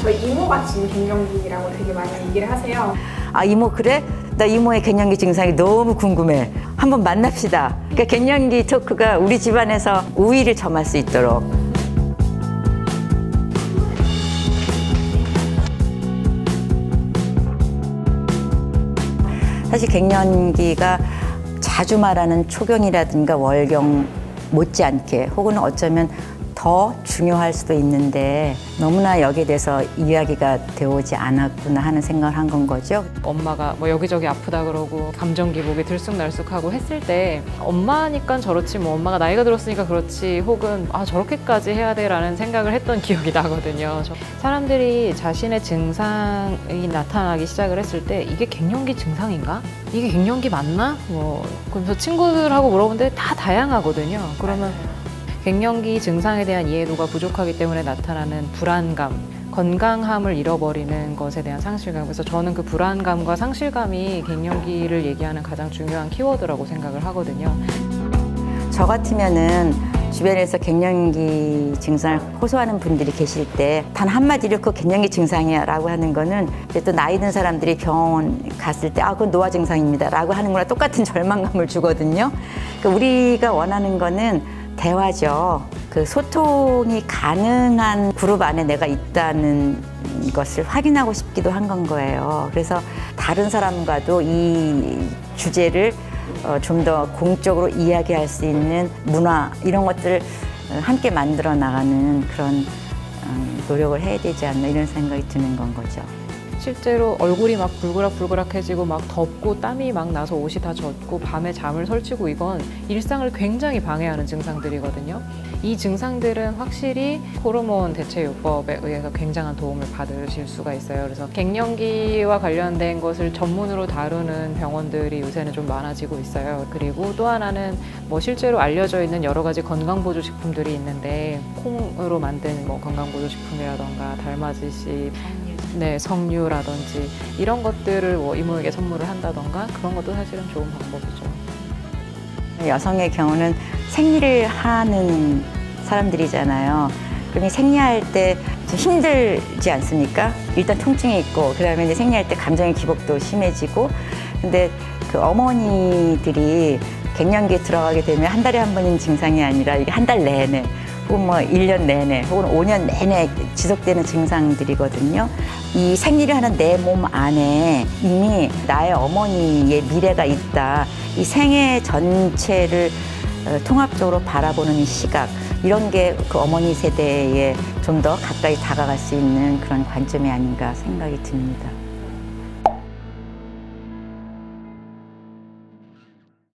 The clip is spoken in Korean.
저희 이모가 지금 갱년기라고 되게 많이 얘기를 하세요. 아, 이모 그래? 나 이모의 갱년기 증상이 너무 궁금해. 한번 만납시다. 그러니까 갱년기 토크가 우리 집안에서 우위를 점할 수 있도록. 사실 갱년기가 자주 말하는 초경이라든가 월경 못지않게 혹은 어쩌면 더 중요할 수도 있는데 너무나 여기에 대해서 이야기가 되어오지 않았구나 하는 생각을 한 건 거죠. 엄마가 뭐 여기저기 아프다 그러고 감정 기복이 들쑥날쑥하고 했을 때 엄마니까 저렇지 뭐 엄마가 나이가 들었으니까 그렇지 혹은 아 저렇게까지 해야 돼 라는 생각을 했던 기억이 나거든요. 사람들이 자신의 증상이 나타나기 시작을 했을 때 이게 갱년기 증상인가? 이게 갱년기 맞나? 뭐 그래서 친구들하고 물어보는데 다 다양하거든요. 그러면 갱년기 증상에 대한 이해도가 부족하기 때문에 나타나는 불안감, 건강함을 잃어버리는 것에 대한 상실감. 그래서 저는 그 불안감과 상실감이 갱년기를 얘기하는 가장 중요한 키워드라고 생각을 하거든요. 저 같으면은 주변에서 갱년기 증상을 호소하는 분들이 계실 때 단 한마디로 그 갱년기 증상이야 라고 하는 거는 또 나이 든 사람들이 병원 갔을 때 아 그건 노화 증상입니다 라고 하는 거랑 똑같은 절망감을 주거든요. 그러니까 우리가 원하는 거는 대화죠. 그 소통이 가능한 그룹 안에 내가 있다는 것을 확인하고 싶기도 한 건 거예요. 그래서 다른 사람과도 이 주제를 좀 더 공적으로 이야기할 수 있는 문화 이런 것들을 함께 만들어 나가는 그런 노력을 해야 되지 않나 이런 생각이 드는 건 거죠. 실제로 얼굴이 막 불그락불그락해지고 막 덥고 땀이 막 나서 옷이 다 젖고 밤에 잠을 설치고 이건 일상을 굉장히 방해하는 증상들이거든요. 이 증상들은 확실히 호르몬 대체요법에 의해서 굉장한 도움을 받으실 수가 있어요. 그래서 갱년기와 관련된 것을 전문으로 다루는 병원들이 요새는 좀 많아지고 있어요. 그리고 또 하나는 뭐 실제로 알려져 있는 여러 가지 건강보조식품들이 있는데 콩으로 만든 뭐 건강보조식품이라던가 달맞이씨 네, 석류라든지 이런 것들을 뭐 이모에게 선물을 한다던가 그런 것도 사실은 좋은 방법이죠. 여성의 경우는 생리를 하는 사람들이잖아요. 그러면 생리할 때 좀 힘들지 않습니까? 일단 통증이 있고 그다음에 이제 생리할 때 감정의 기복도 심해지고 근데 그 어머니들이 갱년기에 들어가게 되면 한 달에 한 번인 증상이 아니라 이게 한 달 내내 혹은 뭐 1년 내내 혹은 5년 내내 지속되는 증상들이거든요. 이 생리를 하는 내 몸 안에 이미 나의 어머니의 미래가 있다. 이 생애 전체를 통합적으로 바라보는 이 시각 이런 게 그 어머니 세대에 좀 더 가까이 다가갈 수 있는 그런 관점이 아닌가 생각이 듭니다.